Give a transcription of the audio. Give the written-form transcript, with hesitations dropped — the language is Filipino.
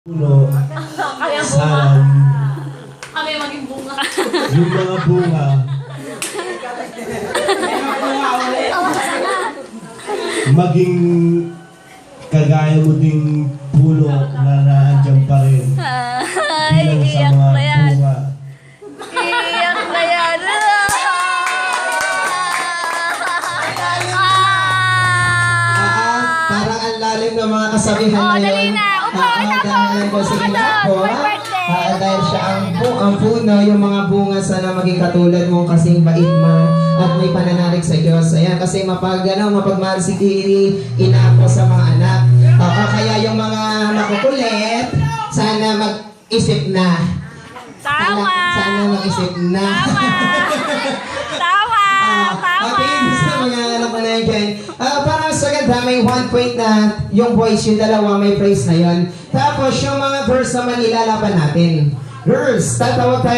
Puno, Kaya bunga. sarang, Kami maging bunga. yung mga bunga, maging kagaya mo ding puno na nandiyan pa rin Ay, bilang sa iyak mga na yan. bunga. Iyak na yan. Parang ang lalim ng mga kasabihan Oh, na yun. dali na. Upo, upo. Dahil po sige Upo na doon. po. My birthday. Dahil siya ang puno, yung mga bunga sana maging katulad mo kasing bait ma at may pananalig sa Diyos. Ayan, kasi mapagmahal si Kiri, ina po sa mga anak. Kaya yung mga makukulit, sana mag-isip na. Tama. Sana mag-isip na. Tama. Tama. Okay, sa mga anak ko na yan dyan. Para sa ganda, may 1 point na yung boys, yung dalawa, may praise na yon. Tapos yung mga girls naman ilalaban natin. Girls, tatawag tayo.